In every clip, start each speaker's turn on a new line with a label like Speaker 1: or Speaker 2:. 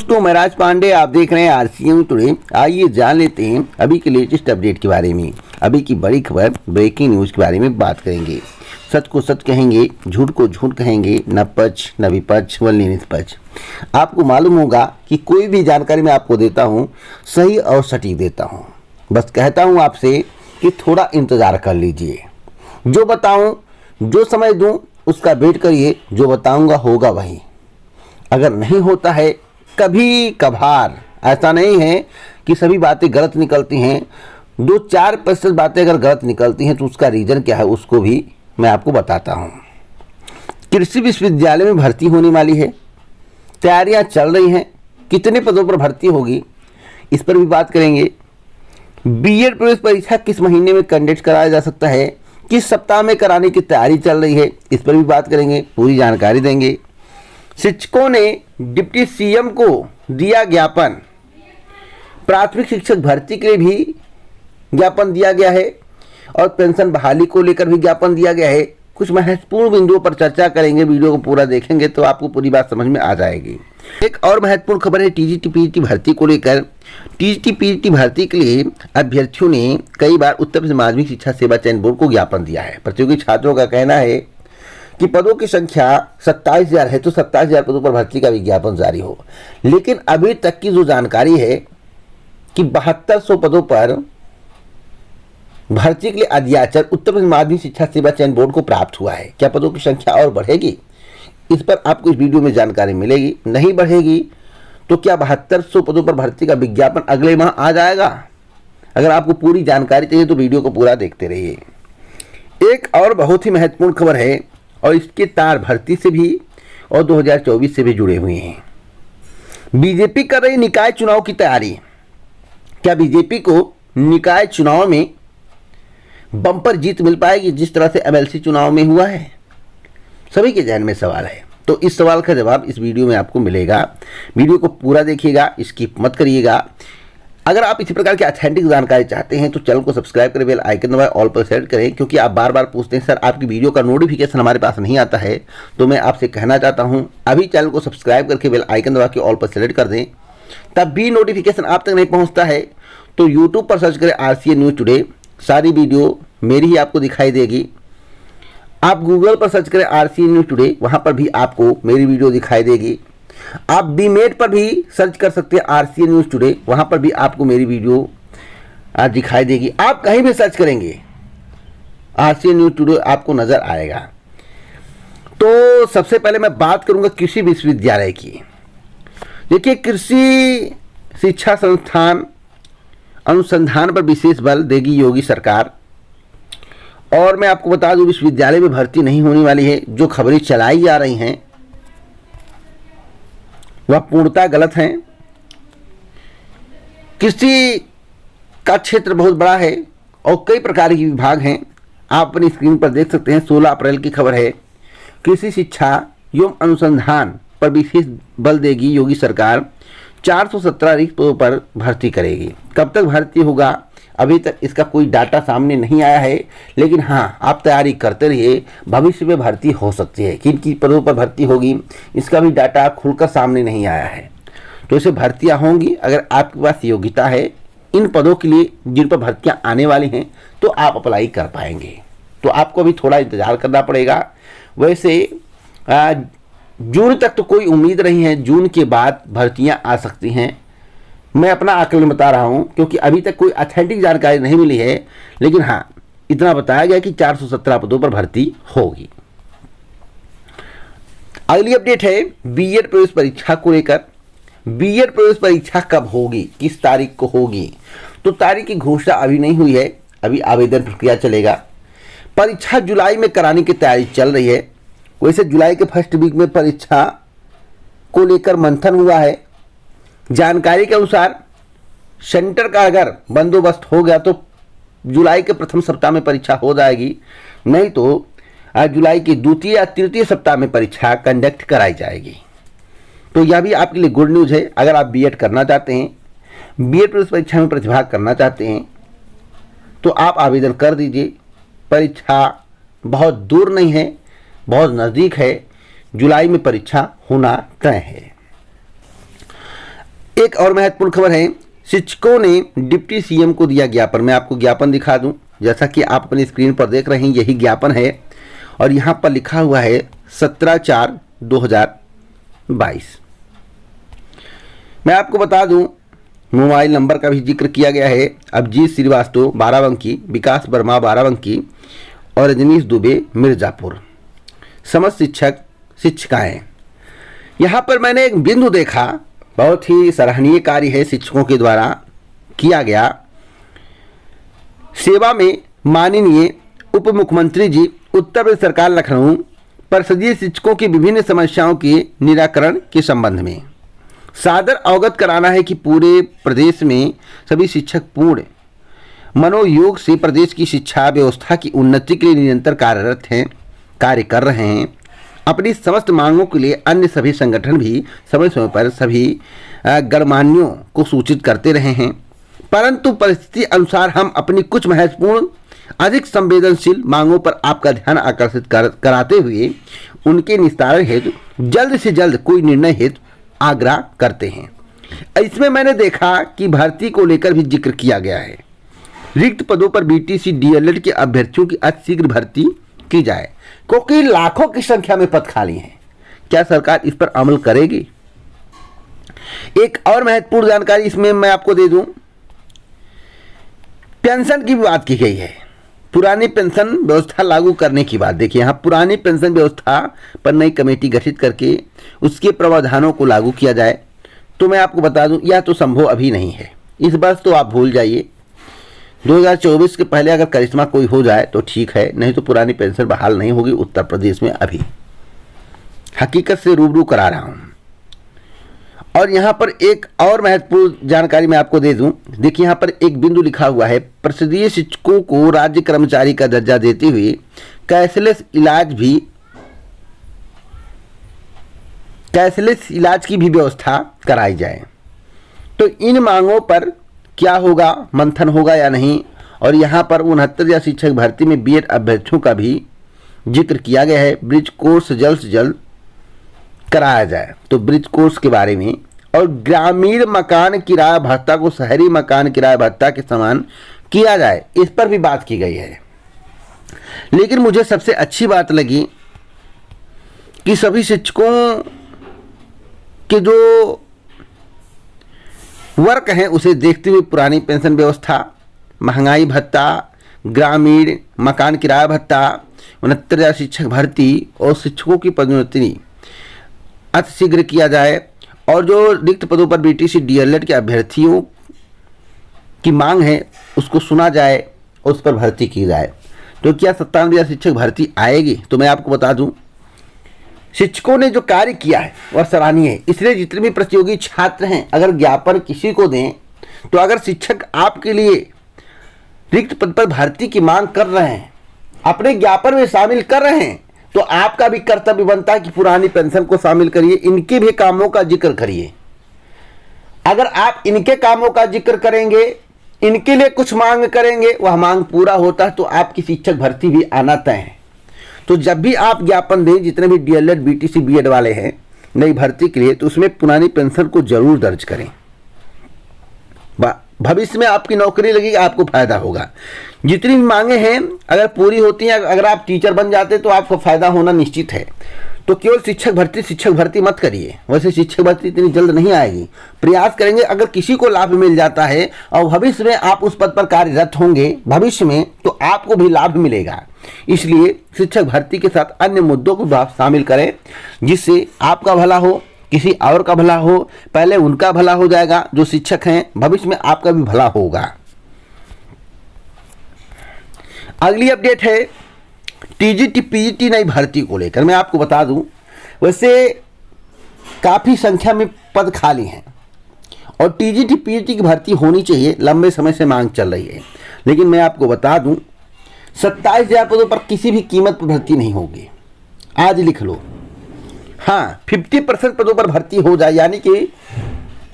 Speaker 1: दोस्तों, मैं राज पांडे, आप देख रहे हैं आरसीएम टुडे। आइए जान लेते हैं अभी के लेटेस्ट अपडेट के बारे में। अभी की बड़ी खबर, ब्रेकिंग न्यूज़ के बारे में बात करेंगे। सच को सच कहेंगे, झूठ को झूठ कहेंगे, न पक्ष न विपक्ष व निष्पक्ष। आपको मालूम होगा कि कोई भी जानकारी मैं आपको देता हूँ सही और सटीक देता हूँ। बस कहता हूँ आपसे कि थोड़ा इंतज़ार कर लीजिए। जो बताऊँ, जो समय दूँ, उसका वेट करिए। जो बताऊँगा होगा वही। अगर नहीं होता है कभी कभार, ऐसा नहीं है कि सभी बातें गलत निकलती हैं। 2-4% बातें अगर गलत निकलती हैं तो उसका रीज़न क्या है उसको भी मैं आपको बताता हूँ। कृषि विश्वविद्यालय में भर्ती होने वाली है, तैयारियां चल रही हैं। कितने पदों पर भर्ती होगी इस पर भी बात करेंगे। बीएड प्रवेश परीक्षा किस महीने में कंडक्ट कराया जा सकता है, किस सप्ताह में कराने की तैयारी चल रही है, इस पर भी बात करेंगे, पूरी जानकारी देंगे। शिक्षकों ने डिप्टी सीएम को दिया ज्ञापन। प्राथमिक शिक्षक भर्ती के लिए भी ज्ञापन दिया गया है और पेंशन बहाली को लेकर भी ज्ञापन दिया गया है। कुछ महत्वपूर्ण बिंदुओं पर चर्चा करेंगे। वीडियो को पूरा देखेंगे तो आपको पूरी बात समझ में आ जाएगी। एक और महत्वपूर्ण खबर है टीजीटी पीजीटी भर्ती को लेकर। टीजीटी पीजीटी भर्ती के लिए अभ्यर्थियों ने कई बार उत्तर प्रदेश माध्यमिक शिक्षा सेवा चयन बोर्ड को ज्ञापन दिया है। प्रतियोगी छात्रों का कहना है कि पदों की संख्या 27,000 है तो 27,000 पदों पर भर्ती का विज्ञापन जारी हो। लेकिन अभी तक की जो जानकारी है कि 7200 पदों पर भर्ती के लिए अध्याचर उत्तर प्रदेश माध्यमिक शिक्षा सेवा चयन बोर्ड को प्राप्त हुआ है। क्या पदों की संख्या और बढ़ेगी? इस पर आपको इस वीडियो में जानकारी मिलेगी। नहीं बढ़ेगी तो क्या 7200 पदों पर भर्ती का विज्ञापन अगले माह आ जाएगा? अगर आपको पूरी जानकारी चाहिए तो वीडियो को पूरा देखते रहिए। एक और बहुत ही महत्वपूर्ण खबर है और इसके तार भर्ती से भी और 2024 से भी जुड़े हुए हैं। बीजेपी कर रही निकाय चुनाव की तैयारी। क्या बीजेपी को निकाय चुनाव में बम्पर जीत मिल पाएगी जिस तरह से एमएलसी चुनाव में हुआ है? सभी के जहन में सवाल है। तो इस सवाल का जवाब इस वीडियो में आपको मिलेगा। वीडियो को पूरा देखिएगा, स्किप मत करिएगा। अगर आप इसी प्रकार की ऑथेंटिक जानकारी चाहते हैं तो चैनल को सब्सक्राइब करें, बेल आइकन दबाएं, ऑल पर सेलेक्ट करें, क्योंकि आप बार बार पूछते हैं सर आपकी वीडियो का नोटिफिकेशन हमारे पास नहीं आता है। तो मैं आपसे कहना चाहता हूं अभी चैनल को सब्सक्राइब करके बेल आइकन दबा के ऑल पर सेलेक्ट कर दें। तब भी नोटिफिकेशन आप तक नहीं पहुंचता है तो यूट्यूब पर सर्च करें आरसीएन न्यूज़ टुडे। सारी वीडियो मेरी ही आपको दिखाई देगी। आप गूगल पर सर्च करें आरसीएन न्यूज़ टुडे, वहाँ पर भी आपको मेरी वीडियो दिखाई देगी। आप बीमेट पर भी सर्च कर सकते हैं आरसीएन न्यूज़ टुडे, वहाँ पर भी आपको मेरी वीडियो दिखाई देगी। आप कहीं भी सर्च करेंगे आरसीएन न्यूज़ टुडे आपको नज़र आएगा। तो सबसे पहले मैं बात करूंगा कृषि विश्वविद्यालय की। देखिए, कृषि शिक्षा संस्थान अनुसंधान पर विशेष बल देगी योगी सरकार। और मैं आपको बता दूं विश्वविद्यालय में भर्ती नहीं होने वाली है। जो खबरें चलाई जा रही हैं वह पूर्णतः गलत हैं। कृषि का क्षेत्र बहुत बड़ा है और कई प्रकार के विभाग हैं। आप अपनी स्क्रीन पर देख सकते हैं। 16 अप्रैल की खबर है। कृषि शिक्षा एवं अनुसंधान पर विशेष बल देगी योगी सरकार। 417 रिक्त पदों पर भर्ती करेगी। कब तक भर्ती होगा अभी तक इसका कोई डाटा सामने नहीं आया है, लेकिन हाँ, आप तैयारी करते रहिए। भविष्य में भर्ती हो सकती है। किन किन पदों पर भर्ती होगी इसका भी डाटा खुलकर सामने नहीं आया है। तो इसे भर्तियां होंगी। अगर आपके पास योग्यता है इन पदों के लिए जिन पर भर्तियां आने वाली हैं तो आप अप्लाई कर पाएंगे। तो आपको अभी थोड़ा इंतजार करना पड़ेगा। वैसे जून तक तो कोई उम्मीद नहीं है, जून के बाद भर्तियां आ सकती हैं। मैं अपना आकलन बता रहा हूं क्योंकि अभी तक कोई ऑथेंटिक जानकारी नहीं मिली है, लेकिन हाँ, इतना बताया गया कि 417 पदों पर भर्ती होगी। अगली अपडेट है बीएड प्रवेश परीक्षा को लेकर। बीएड प्रवेश परीक्षा कब होगी, किस तारीख को होगी? तो तारीख की घोषणा अभी नहीं हुई है। अभी आवेदन प्रक्रिया चलेगा। परीक्षा जुलाई में कराने की तैयारी चल रही है। वैसे जुलाई के फर्स्ट वीक में परीक्षा को लेकर मंथन हुआ है। जानकारी के अनुसार सेंटर का अगर बंदोबस्त हो गया तो जुलाई के प्रथम सप्ताह में परीक्षा हो जाएगी, नहीं तो जुलाई के द्वितीय या तृतीय सप्ताह में परीक्षा कंडक्ट कराई जाएगी। तो यह भी आपके लिए गुड न्यूज़ है। अगर आप बीएड करना चाहते हैं, बीएड प्रवेश परीक्षा में प्रतिभाग करना चाहते हैं तो आप आवेदन कर दीजिए। परीक्षा बहुत दूर नहीं है, बहुत नज़दीक है। जुलाई में परीक्षा होना तय है। एक और महत्वपूर्ण खबर है, शिक्षकों ने डिप्टी सीएम को दिया ज्ञापन। मैं आपको ज्ञापन दिखा दूं, जैसा कि आप अपनी स्क्रीन पर देख रहे हैं, यही ज्ञापन है और यहाँ पर लिखा हुआ है 17/4/2022। मैं आपको बता दूं, मोबाइल नंबर का भी जिक्र किया गया है। अभिजीत श्रीवास्तव बाराबंकी, विकास वर्मा बाराबंकी और रजनीश दुबे मिर्जापुर, समस्त शिक्षक शिक्षिकाएं। यहाँ पर मैंने एक बिंदु देखा, बहुत ही सराहनीय कार्य है शिक्षकों के द्वारा किया गया। सेवा में माननीय उप मुख्यमंत्री जी उत्तर प्रदेश सरकार लखनऊ परिषदीय शिक्षकों की विभिन्न समस्याओं के निराकरण के संबंध में सादर अवगत कराना है कि पूरे प्रदेश में सभी शिक्षक पूर्ण मनोयोग से प्रदेश की शिक्षा व्यवस्था की उन्नति के लिए निरंतर कार्यरत हैं, कार्य कर रहे हैं। अपनी समस्त मांगों के लिए अन्य सभी संगठन भी समय समय पर सभी गणमान्यों को सूचित करते रहे हैं, परंतु परिस्थिति अनुसार हम अपनी कुछ महत्वपूर्ण अधिक संवेदनशील मांगों पर आपका ध्यान आकर्षित कराते हुए उनके निस्तारण हेतु जल्द से जल्द कोई निर्णय हेतु आग्रह करते हैं। इसमें मैंने देखा कि भर्ती को लेकर भी जिक्र किया गया है। रिक्त पदों पर बीटीसी डीएलएड के अभ्यर्थियों की अतिशीघ्र भर्ती की जाए, क्योंकि लाखों की संख्या में पद खाली हैं। क्या सरकार इस पर अमल करेगी? एक और महत्वपूर्ण जानकारी इसमें मैं आपको दे दूं, पेंशन की भी बात की गई है। पुरानी पेंशन व्यवस्था लागू करने की बात। देखिए, यहाँ पुरानी पेंशन व्यवस्था पर नई कमेटी गठित करके उसके प्रावधानों को लागू किया जाए। तो मैं आपको बता दूं, यह तो संभव अभी नहीं है। इस बार तो आप भूल जाइए, 2024 के पहले अगर करिश्मा कोई हो जाए तो ठीक है, नहीं तो पुरानी पेंशन बहाल नहीं होगी उत्तर प्रदेश में। अभी हकीकत से रूबरू करा रहा हूं। और यहाँ पर एक और महत्वपूर्ण जानकारी मैं आपको दे दूं। देखिए, यहाँ पर एक बिंदु लिखा हुआ है, परिषदीय शिक्षकों को राज्य कर्मचारी का दर्जा देते हुए कैशलेस इलाज की भी व्यवस्था कराई जाए। तो इन मांगों पर क्या होगा, मंथन होगा या नहीं? और यहाँ पर 69 शिक्षक भर्ती में बीएड अभ्यर्थियों का भी जिक्र किया गया है। ब्रिज कोर्स जल्द से जल्द कराया जाए, तो ब्रिज कोर्स के बारे में। और ग्रामीण मकान किराया भत्ता को शहरी मकान किराया भत्ता के समान किया जाए, इस पर भी बात की गई है। लेकिन मुझे सबसे अच्छी बात लगी कि सभी शिक्षकों के जो वर्क हैं उसे देखते हुए पुरानी पेंशन व्यवस्था, महंगाई भत्ता, ग्रामीण मकान किराया भत्ता, 69 शिक्षक भर्ती और शिक्षकों की पदोन्नति अतिशीघ्र किया जाए। और जो रिक्त पदों पर बीटीसी डीएलएड के अभ्यर्थियों की मांग है उसको सुना जाए और उस पर भर्ती की जाए। तो क्या 97,000 शिक्षक भर्ती आएगी? तो मैं आपको बता दूं, शिक्षकों ने जो कार्य किया है वह सराहनीय है। इसलिए जितने भी प्रतियोगी छात्र हैं, अगर ज्ञापन किसी को दें, तो अगर शिक्षक आपके लिए रिक्त पद पर भर्ती की मांग कर रहे हैं, अपने ज्ञापन में शामिल कर रहे हैं, तो आपका भी कर्तव्य बनता है कि पुरानी पेंशन को शामिल करिए, इनके भी कामों का जिक्र करिए। अगर आप इनके कामों का जिक्र करेंगे, इनके लिए कुछ मांग करेंगे, वह मांग पूरा होता है तो आपकी शिक्षक भर्ती भी आना तय है। तो जब भी आप ज्ञापन दें, जितने भी डीएलएड बीटीसी बीएड वाले हैं नई भर्ती के लिए, तो उसमें पुरानी पेंशन को जरूर दर्ज करें। भविष्य में आपकी नौकरी लगेगी, आपको फायदा होगा। जितनी मांगे हैं अगर पूरी होती हैं, अगर आप टीचर बन जाते तो आपको फायदा होना निश्चित है। तो केवल शिक्षक भर्ती मत करिए। वैसे शिक्षक भर्ती इतनी जल्द नहीं आएगी, प्रयास करेंगे। अगर किसी को लाभ मिल जाता है और भविष्य में आप उस पद पर कार्यरत होंगे भविष्य में, तो आपको भी लाभ मिलेगा। इसलिए शिक्षक भर्ती के साथ अन्य मुद्दों को आप शामिल करें, जिससे आपका भला हो, किसी और का भला हो। पहले उनका भला हो जाएगा जो शिक्षक हैं, भविष्य में आपका भी भला होगा। अगली अपडेट है टीजीटी पीजीटी नई भर्ती को लेकर। मैं आपको बता दूं, वैसे काफ़ी संख्या में पद खाली हैं और टीजीटी पीजीटी की भर्ती होनी चाहिए, लंबे समय से मांग चल रही है। लेकिन मैं आपको बता दूं, 27,000 पदों पर किसी भी कीमत पर भर्ती नहीं होगी। आज लिख लो, हाँ 50% पदों पर भर्ती हो जाए, यानी कि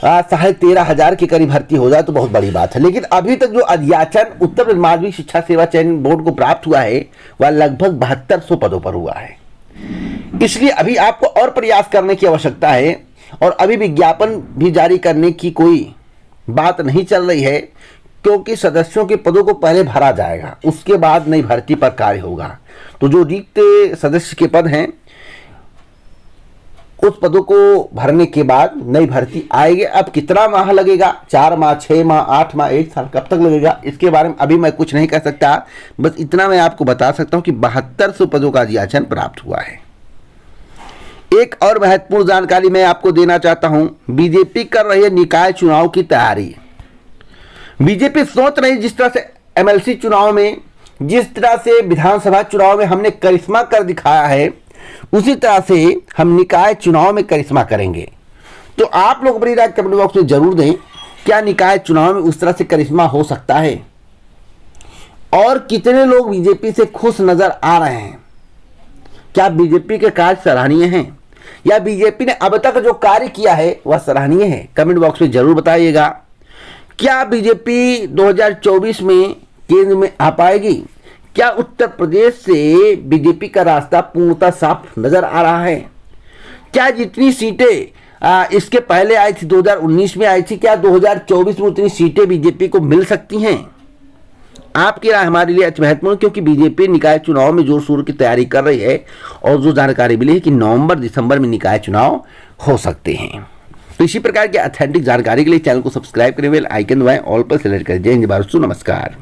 Speaker 1: 13,500 के करीब भर्ती हो जाए तो बहुत बड़ी बात है। लेकिन अभी तक जो अध्याचन उत्तर प्रदेश माध्यमिक शिक्षा सेवा चयन बोर्ड को प्राप्त हुआ है वह लगभग 7200 पदों पर हुआ है। इसलिए अभी आपको और प्रयास करने की आवश्यकता है और अभी विज्ञापन भी जारी करने की कोई बात नहीं चल रही है, क्योंकि सदस्यों के पदों को पहले भरा जाएगा, उसके बाद नई भर्ती पर कार्य होगा। तो जो रिक्त सदस्य के पद हैं उस पदों को भरने के बाद नई भर्ती आएगी। अब कितना माह लगेगा, 4 माह, 6 माह, 8 माह, 1 साल, कब तक लगेगा, इसके बारे में अभी मैं कुछ नहीं कह सकता। बस इतना मैं आपको बता सकता हूं कि 7200 पदों का अधियाचन प्राप्त हुआ है। एक और महत्वपूर्ण जानकारी मैं आपको देना चाहता हूं, बीजेपी कर रही है निकाय चुनाव की तैयारी। बीजेपी सोच रही, जिस तरह से एमएलसी चुनाव में, जिस तरह से विधानसभा चुनाव में हमने करिश्मा कर दिखाया है, उसी तरह से हम निकाय चुनाव में करिश्मा करेंगे। तो आप लोग अपनी राय कमेंट बॉक्स में जरूर दें, क्या निकाय चुनाव में उस तरह से करिश्मा हो सकता है, और कितने लोग बीजेपी से खुश नजर आ रहे हैं। क्या बीजेपी के कार्य सराहनीय हैं, या बीजेपी ने अब तक जो कार्य किया है वह सराहनीय है, कमेंट बॉक्स में जरूर बताइएगा। क्या बीजेपी 2024 में केंद्र में आ पाएगी? क्या उत्तर प्रदेश से बीजेपी का रास्ता पूर्णतः साफ नजर आ रहा है? क्या जितनी सीटें इसके पहले आई थी, 2019 में आई थी, क्या 2024 में उतनी सीटें बीजेपी को मिल सकती हैं? आपकी राय हमारे लिए अति महत्वपूर्ण, क्योंकि बीजेपी निकाय चुनाव में जोर शोर की तैयारी कर रही है, और जो जानकारी मिली है कि नवंबर-दिसंबर में निकाय चुनाव हो सकते हैं। तो इसी प्रकार की ऑथेंटिक जानकारी के लिए चैनल को सब्सक्राइब करें, बेल आइकन दबाएं, ऑल पर सेलेक्ट करें। जय हिंद, भारत, नमस्कार।